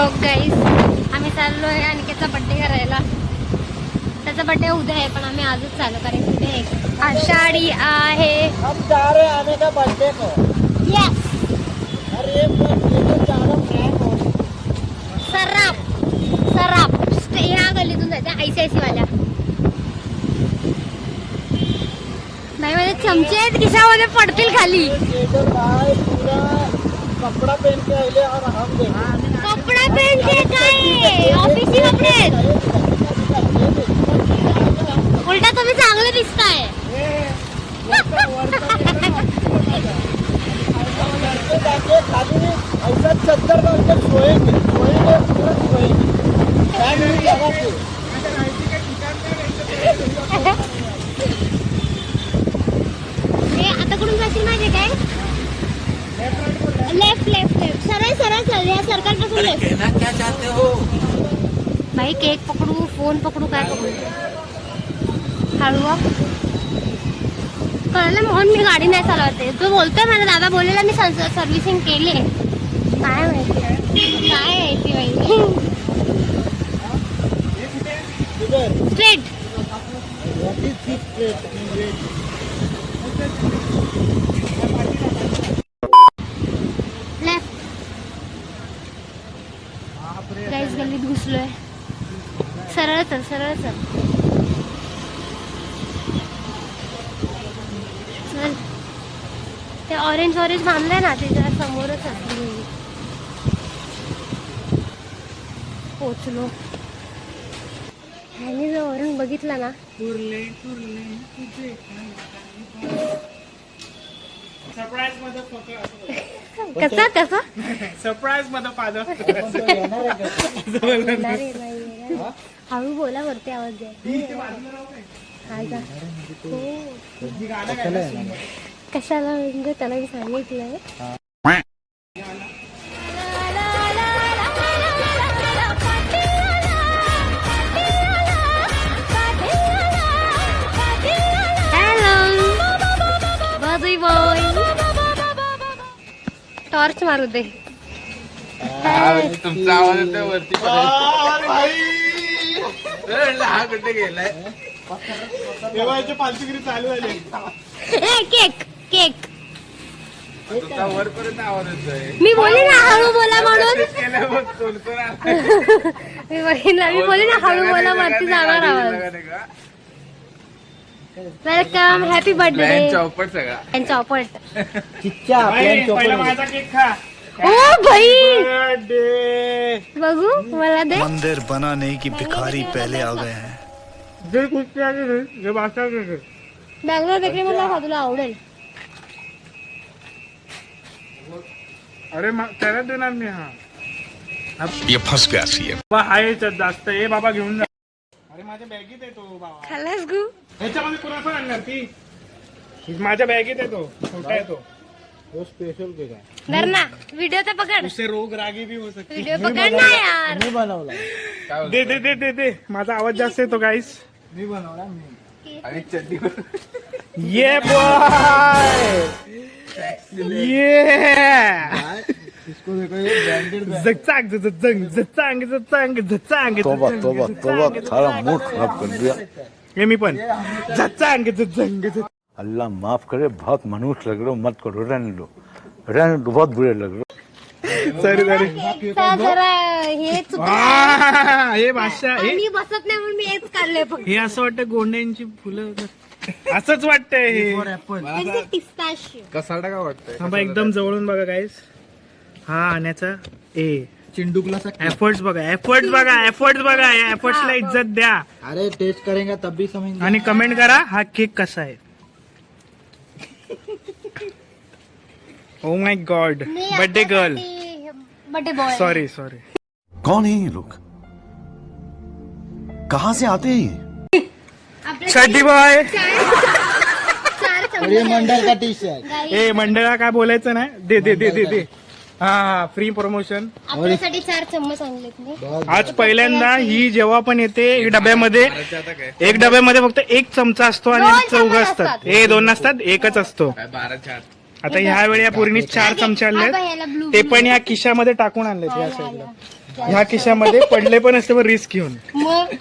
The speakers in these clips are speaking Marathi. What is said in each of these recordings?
व्लॉग गाईस. आम्ही चाललोय अनिकेतचा बर्थडे करायला. त्याचा बर्थडे उद्या आहे पण आम्ही आजच चालू कारण उद्या आषाढी आहे. हम जा रहे हैं आने का बर्थडे को. यस. अरे ये तो ज्यादा फ्रैंक हो. सराप सराप ह्या गल्लीतून जायचं ICIC वाल्या. नाही माझे चमचे आहेत खिशामध्ये पडतील खाली. भाई पूरा कपड़ा पहन के आइले और हम कपडा पहन के काय ऑफिसचे कपडे आहेत. उलटा तुम्ही चांगले दिसताय. खाली ऐसा चद्दर डाल के सोएंगे पूरा सोएंगे. आता कुठून जाशील माझे काय लेफ्ट लेफ्ट लेफ्ट सरळ सरळ चल. या सर्कल पासून लेफ्ट. कहना क्या चाहते हो भाई केक पकडू फोन पकडू काय पकडू. हळू कळलं म्हणून मी गाडी नाही चालवते. तो बोलतोय मला दादा बोललेला मी सर्व्हिसिंग केली. काय माहिती काय माहिती बाई. Straight left. गाईस गल्लीत घुसलोय. सरळ चल सरळ चल चल. ते ऑरेंज ऑरेंज बांधलंय ना त्याच्या समोरच असली. पोचलो. ह्यानी जर वरून बघितला ना सरप्राईज मध्ये कसा कसा सरप्राईज मध्ये फादर हळू बोला वरती आवाज द्या. कशाला म्हणजे त्याला मी सांगितलंय. टॉर्च मारू दे. तुमचा आवाज येतोय वरती. हा कुठे गेलाय. देवाचे पालखीगिरी चालू झाली. केक केक तुमचा वरपर्यंत आवाज येतोय. मी बोली ना हळू बोला म्हणून. मी बोली ना हळू बोला वरती जाणार आवाज. Welcome happy birthday. चौपट सगळा चौपट. चिच्चा पहिला माझा केक खा. ओ भाई बर्थडे. बघू मला दे. मंदिर बनाने की भिखारी पहले आ गए हैं. जे कुठे आले जे बासा बँगलोर बेकरी मला तुला आवडेल. अरे त्याला देणार मी. हा ये फंस गया सी आहे जास्त. हे बाबा घेऊन जा. अरे माझ्या बॅगीत आहे तो बाबा. खाल्लास गु. ह्याच्यामध्ये कुणाचा आणणार ती. माझ्या बॅगीत आहे तो. छोटा आहे तो स्पेशल केक आहे. धर ना व्हिडिओ तर पकड. उसे रोग रागी भी हो सकती. व्हिडिओ पकड ना यार. मी बनवला. दे दे दे दे दे. माझा आवाज जास्त येतो गाईस. मी बनवला मी. आणि चड्डीवर ये बॉय ये. इसको देखो ये ब्रांडेड जचांग जचांग जचांग जचांग जचांग. तोबा तोबा तोबा सारा मूड खराब कर दिया. ये मी पण जचांग जचांग. अल्लाह माफ करे, बहुत मनुष्य लग रहे हो, मत करो, रहने दो बहुत बुरे लग रहे हो. Sorry sorry. जरा हे वाह, हे भाषा हे मी बसत नाही म्हणून मी हेच काढलंय फक्त. हे असं वाटतं गोंड्यांची फुलं. असंच वाटतंय हे. पिस्ताशियो. कसाडा का वाटतंय. हा बा एकदम जवळून बघा गाईस. हा आण्याचा चिंडूकला एफर्ट्स बघा. एफर्ट्स बघा. या एफर्ट्सला इज्जत द्या. अरे टेस्ट करेंगे तब भी समझ. आणि कमेंट करा हा केक कसा आहे. Oh my God. Birthday girl. Birthday boy. Sorry कौन है ये लोग, कहाँ से आते हैं. शड्डी बॉय. ये मंडल का टी शर्ट. ए मंडळा काय बोलायचं नाही. दे दे दे दे दे. हा फ्री प्रमोशन. आपल्यासाठी 4 चम्मच आणलेत मी. आज पहिल्यांदा ही जेव्हा पण येते एक डब्यामध्ये फक्त 1 चमचा असतो आणि 2 चौघ चमचे असतात. असतात. 2 नसतात 1च असतो. 12 आता ह्या वेळी या पोरीने 4 चमचे आणले. याला ब्लू ते पण या खिशामध्ये टाकून आणले या साईडला. ह्या खिशामध्ये पडले पण असते पण रिस्क घेऊन मग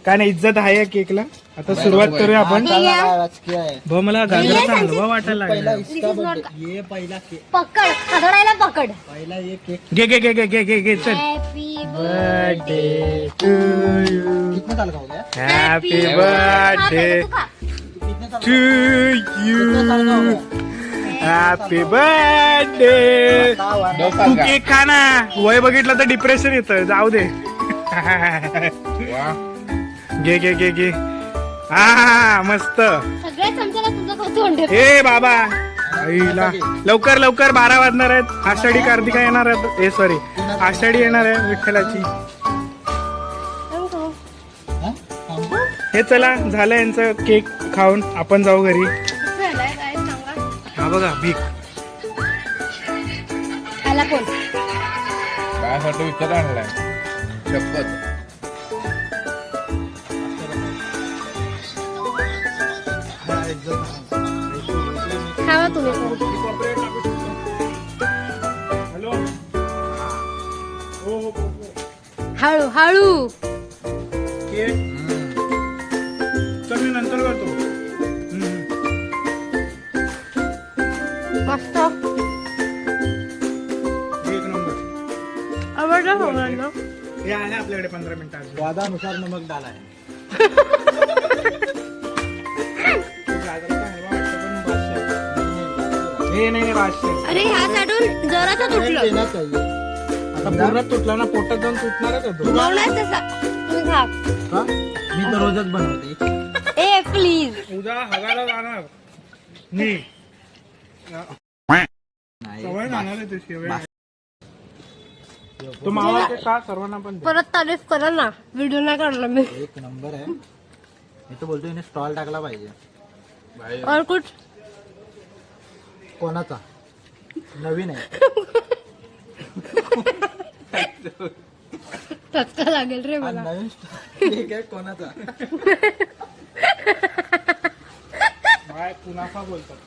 काय नाही, इज्जत आहे या केकला. आता सुरुवात करूया आपण. राजकीय आहे. भाऊ मला गाजराचा हलवा वाटायला पहिला लागला. इसका बर्थडे, ये पहिला केक, पकड खादडायला पकड. पहिला ये केक. घे घे घे घे घे घे घे चल. हॅपी बर्थडे टू यू, कितना साल का हो गया? हॅपी बर्थडे कितने साल टू कितने साल का हो यू, गया? Happy birthday. दो तू साल का? केक खा ना, वय बघितलं तर डिप्रेशन येतं, जाऊ दे. वा. घे घे घे घे. हा मस्त. सगळ्या चमच्याला तुझं तोंड ठेव. ए बाबा आईला लवकर लवकर 12 वाजणार आहेत. आषाढी कार्तिका येणार आहेत. ए सॉरी, आषाढी येणार आहे विठ्ठलाची. हा? थांबू? हे चला, झालं यांचं केक खाऊन, आपण जाऊ घरी. झालंय काय सांगा. हा बघा भीक. आला कोण? माझ्यासाठी विकत आणलाय शपथ. खावा तुम्ही पण. हॅलो. हो हो. हळू हळू. केक चल, मी नंतर करतो. मस्त एक नंबर. आवडलं आवडलं. हे आहे आपल्याकडे 15 मिनिटं अजून. स्वादानुसार नमक डाला है. गाजराचा हलवा वाटतो पण 500. हे नाही 500. अरे ह्या साडून जरासा तुटलं. देना चाहिए. आता पूर्ण तुटला ना, पोटात जाऊन तुटणारच होतो. बनवणार तसा तुम्ही खा. का? मी तर रोजच बनवते. ए प्लीज. उद्या हगाला जाणार मी. नाही. सवय जाणार आहे तुझी वेळ. तो मावा के का सर्वांना पण दे. परत तारीफ करा ना, व्हिडिओ नाही काढला मी. एक नंबर आहे. मी तर बोलतो इने स्टॉल टाकला पाहिजे. भाई और कुछ कोणाचा? नवीन आहे. टचका लागेल रे मला. नवीन स्टॉल ठीक आहे. कोणाचा? बाय पुनाफा बोलतात.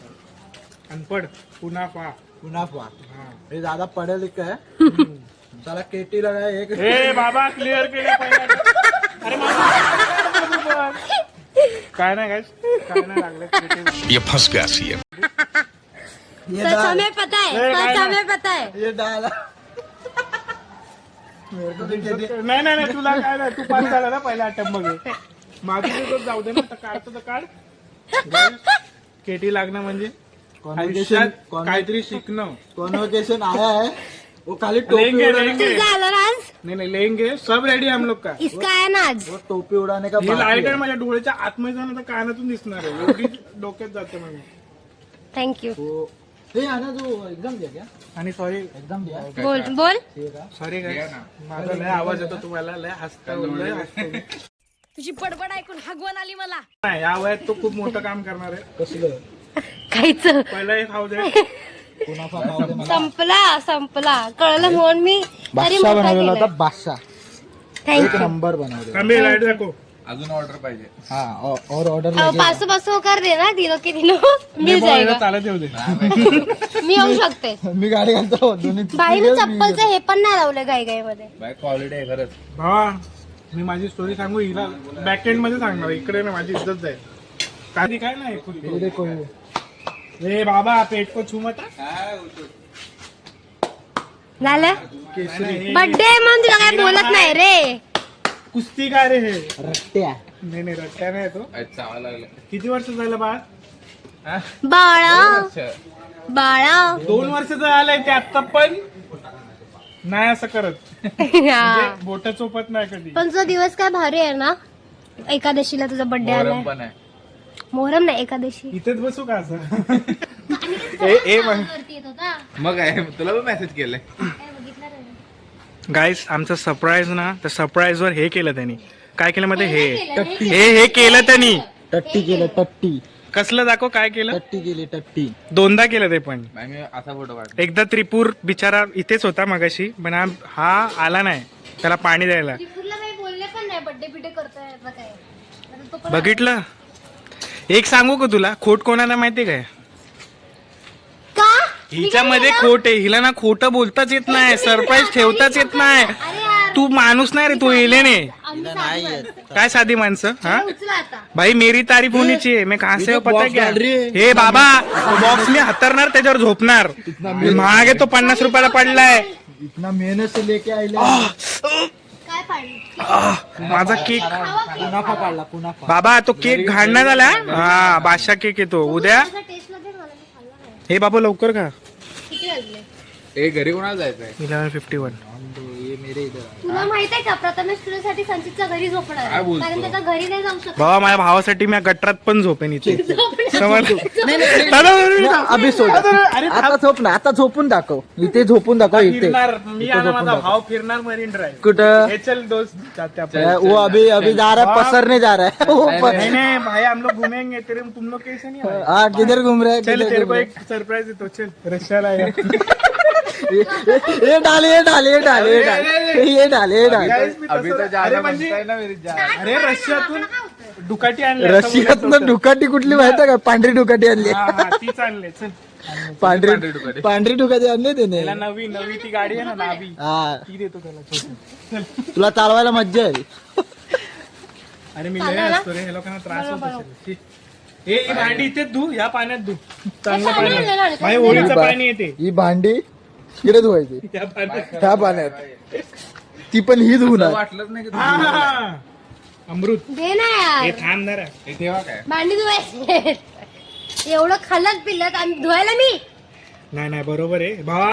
अनपड पुनाफा. मुनाफा. हा. हे ज्यादा पढ़े लिखे है. साला केटी लगा है एक. ए बाबा क्लिअर केलं पहिला. अरे बाबा. काय नाही guys, काय नाही लागलं. ये फंस गया सी ये सच डाल. हमें पता है, ए, काय सच नाही. हमें पता है. ये डाल. मेरे को भी दे दे. नाही नाही नाही, तुला काय नाही, तू पास झाला ना पहिल्या अटेम्प्ट मध्ये. माझं तर जाऊ दे ना, तर काढतो तर काढ. केटी लागणं म्हणजे कॉन्व्होकेशन आयुष्यात काहीतरी शिकणं. कॉन्व्होकेशन आया है. वो खाली लेंगे टोपी लेंगे. तुझं आलं ना आज. नाही नाही लेंगे, सब रेडी हम लोग का. इसका आहे ना आज. वो टोपी उड़ाने का ही बाकी लाईट आहे है. माझ्या डोळ्याच्या आतमध्ये जाऊन आता कानातून दिसणार आहे, एवढी डोक्यात जाते म्हणजे. थँक्यू. वो ये आना जो एग्जाम दिया क्या? आणि सॉरी एग्जाम दिया. बोल बोल. ठीक है. सॉरी द्या काय, ना. माझा लय आवाज येतो तुम्हाला, लय हसतो. तुझी बडबड ऐकून हगवण आली मला. नाही या वयात तो खूप मोठं काम करणार आहे. कसलं? खायचं. पहिला एक खाऊ दे. कुनाफा खाऊ दे मला. संपला कळलं म्हणून मी तरी बादशाह मोठा बनवलेला केलाय. होता बादशाह. एक थँक्यू. नंबर बनवले. कमी लाईट दाखव. अजून ऑर्डर पाहिजे. हाँ और ऑर्डर पासो पासो कर दे ना, दिनो की दिनो मिल जाएगा. चालत येऊ दे. मी येऊ शकते. मी गाडी घालतो दोन्ही. बाई मी चप्पलचं हे पण नाही लावलं गाई मध्ये. बाय क्वालिटी आहे खरंच. भावा मी माझी स्टोरी सांगू, हिला बॅक एंड मध्ये सांगणार, इकडे ना माझी इज्जत जाईल. काही काय नाही ये देखो ये. रे बाबा पेट को छुमता. झालं. केसरी बर्थडे म्हणून तुला काय बोलत नाही रे. कुस्ती काय रे हे. रट्ट्या. नाही नाही रट्ट्या नाही तो. चावा लागलं. किती वर्ष झालं बाळ. बाळा बाळा. 2 वर्षाचं झालंय ते आता पण नाही असं करत. हा. बोट चोपत नाही कधी. पण तो दिवस काय भारी आहे ना. एकादशीला तुझा बर्थडे मोहरम आलाय. पण आहे. मोहरम नाही, एकादशी. इथेच बसू का असं. ए मग आहे, तुला पण मेसेज केलाय. गाईस आमचं सरप्राईज ना, तर सरप्राईज वर हे केलं त्यांनी. काय केलं मध्ये हे केलं त्यांनी. टट्टी केलं टट्टी. कसलं दाखव काय केलं. टट्टी केली टट्टी. 2दा केलं ते पण. बाय मी असा फोटो काढ. एकदा त्रिपूर बिचारा इथेच होता मगाशी, पण हा आला नाही त्याला पाणी द्यायला. बोलले पण नाही बर्थडे बिडे करतोय. बघितलं. एक सांगू का तुला, खोट कोणाला माहिती काय. का हिच्यामध्ये खोट आहे. हिला ना खोटं बोलताच येत नाही, सरप्राईज ठेवताच येत नाही. अरे यार तू माणूस नाही रे, तू एलेने आम्ही साधी माणसं. काय साधी माणसं हा उचला आता. भाई मेरी तारीफ होनी चाहिए. मैं कहाँ से हो पता box क्या डाल रही है. हे बाबा बॉक्स मी हतरणार त्याच्यावर झोपणार. महाग आहे तो 50 रुपयाला पडलाय. इतना मेहनत से लेके आइले काय पाडली माझा केक कुनाफा काढला कुनाफा. बाबा तो केक घालण्यात आला. हा बादशाह केक येतो उद्या. टेस्ट मध्ये मला मी खाल्ला नाही. हे बाबा लवकर का. किती वाजले? घरी कोणाला जायचंय 11:51. ये मेरे इधर तुला माहित आहे का प्रथमेश तुझ्यासाठी संचितच्या घरी झोपणार आहे. काय बोलतो? कारण त्याच्या घरी नाही जाऊ शकत. बाबा माझ्या भावासाठी मी गटरात पण झोपेन इथे. समजलं? अभि सोड. आता झोप ना, आता झोपून दाखव. इथे झोपून दाखव. इथे फिरणार मी आणि माझा भाव फिरणार मरीन ड्राईव्ह. कुठं हे चल दोस्त जाते आपण. वो अभी अभी जा रहा है, पसरने जा रहा है वो नहीं नहीं भाई हम लोग घूमेंगे तेरे तुम लोग कैसे नहीं आए? हाँ किधर घूम रहे हैं चल किधर तेरे घूम को रहे एक सरप्राइज देतो. चल रशियाला आहे. हैं? ये डाल ये डाल ये डाल ये डाल ये डाल ये डाल. Guys, मी अभि तसं- तर जा अरे म्हणजे म्हणताय ना मेरी जान. अरे रशियातून डुकाटी आणले. रशियातनं डुकाटी कुठली माहिती का? पांढरी डुकाटी आणली. तीच आणले. चल पांढरी डुकाटी. पांढरी डुकाटी आणली त्याने. त्याला नवी नवी ती गाडी आहे ना नावी हा ती देतो त्याला छोटी. तुला चालवायला मज्जा येईल. अरे मी लय असतो रे, हे लोकांना त्रास होत असेल. हे ही भांडी इथेच धू, ह्या पाण्यात धू. चांगलं पाणी आहे. भाई होळीचं पाणी येते ही भांडी इकडे धुवायची त्या पाण्यात. ह्या पाण्यात. ती पण ही धुवणार. वाटलंच नाही की हा, हा, हा. अमृत दे ना यार. हे थांब जरा. हे ठेवा काय भांडी धुवायचे. एवढं खाल्लत पिल्लत आणि धुवायला मी. नाही नाही बरोबर आहे भावा.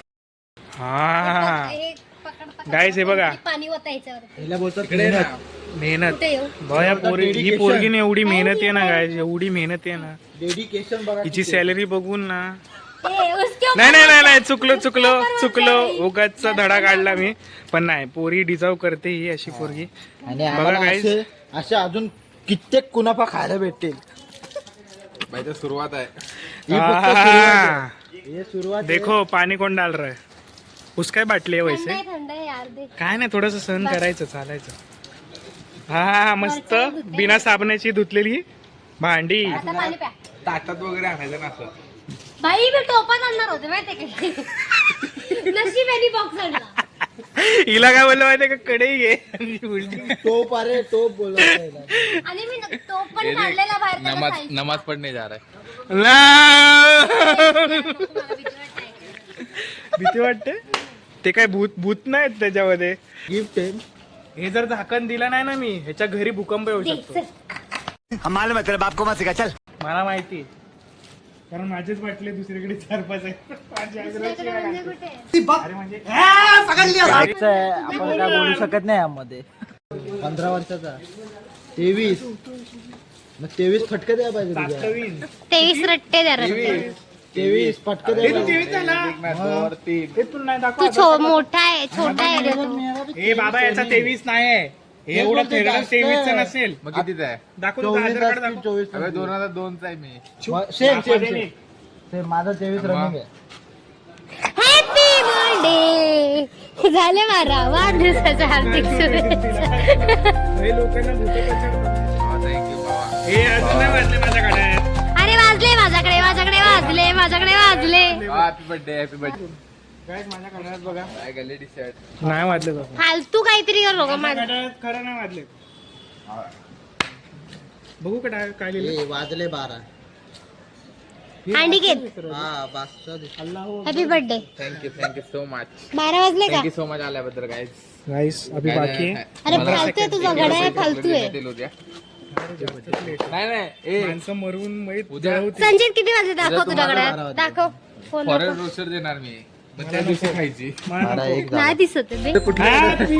हा हे पकड, पकड, Guys, हे बघा. पाणी होतं याच्यावर. हिला बोलतात इकडे ना. मेहनत कुठे येऊ? भावा या ही पोरगीने एवढी मेहनत आहे ना गायस, एवढी मेहनत आहे ना. डेडिकेशन बघा. हिची सॅलरी बघून ना. ए, उसके ऊपर नाही नाही नाही नाही चुकलो उगाचचा धडा काढला मी. पण नाही पोरी डिझर्व करते ही अशी पोरगी. आणि आम्हाला guys. असे अजून कित्येक कुनाफा खायला भेटतील. भाई तर सुरुवात आहे. ही फक्त सुरुवात हा. आहे. हे सुरुवात आहे. देखो पाणी कोण डाल रहा है. उसका बाटली आहे थंड वैसे. आहे, थंड आहे यार दे. काय नाही थोडस सहन करायचं चालायचं. हा मस्त बिना साबणाची धुतलेली भांडी. आता पाणी प्या. ताटात वगैरे आणायचं ना असं. बाई मी टोपात आणणार होते माहितीये का. नशीब यांनी बॉक्स आणला. हिला काय बोललं माहितीये का, कढई घे उलटी. टोप अरे टोप बोलत नाही ना. आणि मी टोप पण काढलेला बाहेर त्याला नमाज खायचं. नमाज पढ़ने जा रहा है. ला. तुम्हाला भीती वाटते. भीती वाटते. ते काय भूत नाहीत त्याच्यामध्ये. गिफ्ट आहे. हे जर झाकण दिलं नाही ना मी, ह्याच्या घरी भूकंप येऊ दे, शकतो. चल. मला माहिती कारण माझेच वाटले दुसरीकडे 4-5 आहे. माझ्या दुसरीकडे आजूबाजूला म्हणजे काय? कुठे? अरे म्हणजे आपण काय बोलू शकत नाही यामध्ये. 15 वर्षाचा 23 मग 23 फटके द्या पाहिजे तुझ्या. तात्कालीन. 23 रट्टे द्या रट्टे. 23 फटके हे द्या तू पाहिजे. 23 झाला. एक ना 2 3. हे तू नाही तू दाखव. मोठा आहे छोटा आहे रे तू. हे बाबा याचा 23 नाही आहे. हे एवढं फेडरल 23 नसेल. मग कितीच आहे? दाखव तुझं 24 आधार कार्ड असतील, दाखव. 24 अबे 2002 चा आहे मी. सेम दाखवा सेम दे नी. सेम. माझा 23 रनिंग आहे. Happy birthday. झाले मारा वाढदिवसाच्या हार्दिक शुभेच्छा. हे लोकांना भूत पकडतात. थँक्यू बाबा. हे अजून नाही वाजले माझ्याकडे. अरे वाजले माझ्याकडे वाजले. Happy birthday happy birthday. काय माझ्या घड्याळात बघा. काय गल्ली टी-शर्ट. नाही वाजले बाबा. फालतू काहीतरी करू नका माझ्या माझं. घड्याळात खरं नाही वाजले. बघू का काय लिहिलं. ए, वाजले 12. अनिकेत हा बादशाह दिसला. Happy birthday. Thank you so much. 12 वाजले का? थँक्यू सो मच आल्याबद्दल गाईज. गाईस अभी बाकी आहे. अरे फालतू आहे तुझा घड्याळ फालतू आहे. नाही ए माणसं मरून मैत उद्या जळवतील. संजित किती वाजले दाखव उद्या तुझ्याकडे तुम्हाला दाखव फोन फॉरेन रोस्टर देणार मी. मग त्या दिवशी खायची. मला एक नाही दिसत आहे बे. Happy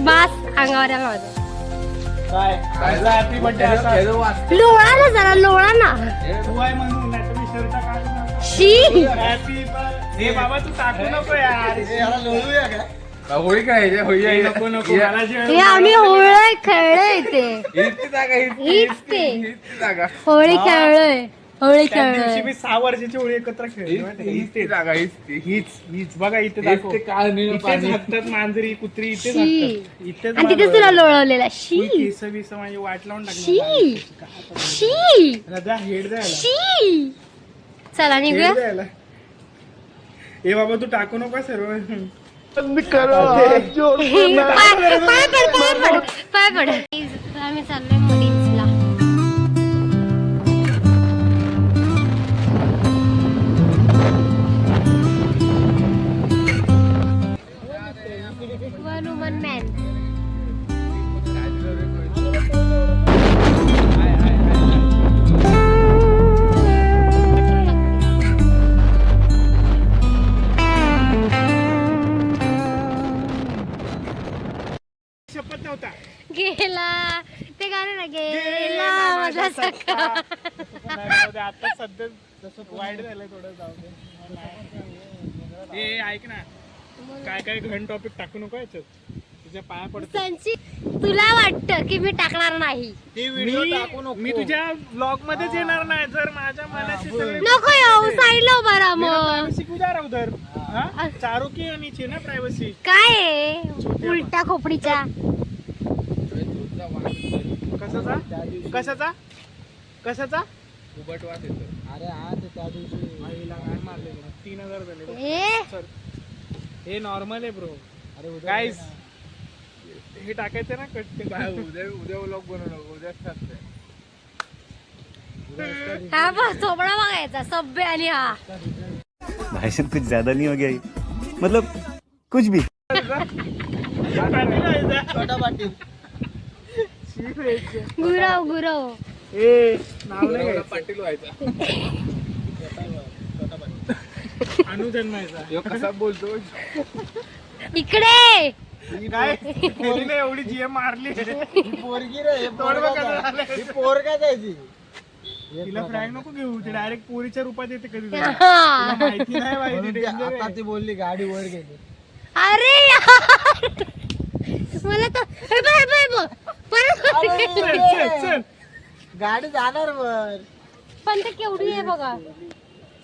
बास अंगावर आला माझा. काय हॅपी बर्थडे असा लोळा ना जरा लोळा ना. तू आहे म्हणून नाही तर मी शर्ट काढून शी हॅपी हे बाबा तू टाकू नको यार. याला लोळूया काय? होळी काय होळी आहे नको नको मला जे हे आम्ही होळी खेळलोय ते. हीच ती जागा हीच ते. हीच ती जागा होळी खेळलोय त्या दिवशी मी 6 वर्षाची होळी एकत्र खेळली माहिती हीच का? ती जागा हीच ती हीच बघा इथे हीच दाखव. ते काळ निळं इथेच पाणी. हाकतात मांजरी कुत्री इथेच शी. हाकतात. इथेच आणि तिथेच तुला लोळवलेला. शी केस बिस माझी वाट लावून शी टाकली. शी द्या हेड द्यायला शी. चला निघूया. हेड द्यायला ए बाबा तू टाकू नको सर्व. पाय पड. आम्ही चाललोय मुलींसला. One woman man. शपथ नव्हता. गेला ते गाणं ना गेला माझा सखा. आता सध्या जसं वाईट झालंय थोडं. जाऊ दे. ए ऐक ना, काय काय घण टॉपिक टाकू नको याच्यात. तुझ्या पाया पडतो. संची तुला वाटतं की मी टाकणार नाही. ती व्हिडिओ टाकू नको. मी तुझ्या ब्लॉग मध्येच येणार नाही जर माझ्या मनाची सगळी नको येऊ साईडला उभा राहा मग. प्रायव्हसी कुठे राहू उधर. हाँ? चारों की नीचे ना प्रायव्हसी. काय आहे उलट्या खोपडीच्या. कशाचा कशाचा कशाचा उबटवास येतो. अरे हा ते त्या दिवशी आईला काय मारले 3000 झाले. ए सर हे नॉर्मल आहे ब्रो. अरे उद्या गाईज हे टाकायचं ना कट ते काय उद्या उद्या व्लॉग बनवलं. उद्या असते. हा बस चोपडा बघायचा सभ्य आणि हा. भाई साहब कुछ ज्यादा नहीं हो गया ये? मतलब कुछ भी. छोटा पाटील. गुरव गुरव. ए नाव नाही घ्यायचं. पाटील व्हायचा. अनुजन्मायचा. ह्यो कसा बोलतो. इकडे काय पोरीने एवढी जीएम मारली. पोरगी रे हे तोंड बघ कसं झालंय. ही पोरगा जायची. तिला फ्रँक नको घेऊ. ती डायरेक्ट पोरीच्या रूपात येते कधी तरी. हा. तुला माहिती नाही माहिती म्हणून ती danger आता आहे. ती बोलली गाडी वर गेली. अरे यार मला तर हे बघ, हे बघ, हे बघ. परत चल चल चल. गाडी जाणार वर. पण ते केवढी आहे बघा.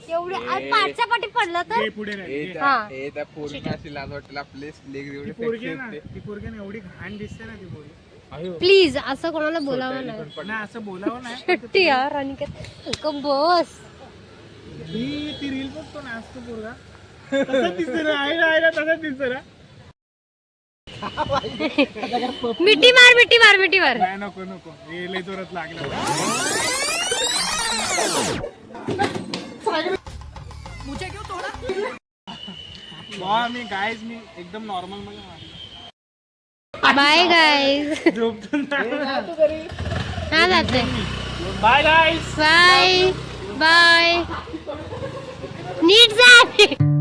केवढी आणि पाठच्या पाठी पडलं तर हे पुढे नाही. हे. हा. हे त्या पोरीला अशी लाज वाटेल. आपले लेग ती एवढे पोरगी आहे sexy ना, होते. ती पोरगी ना एवढी घाण दिसते ना ती पोरगी. प्लीज असं कोणाला बोलावं नाही. नाही असं बोलावं नाही. शेट्टी यार अनिकेत कम बस. ती रील बघतो ना असतो पोरगा तसंच दिसतं ना. आहे ना तसंच दिसतं ना. मिठी मार मिठी मार मिठी मार. नाही नको नको. हे लय जोरात लागलं. मी गाईज मी एकदम नॉर्मल मध्ये मारलं. Bye guys. झोपतो ना. हा जाते. Bye guys. Bye bye. नीट जा.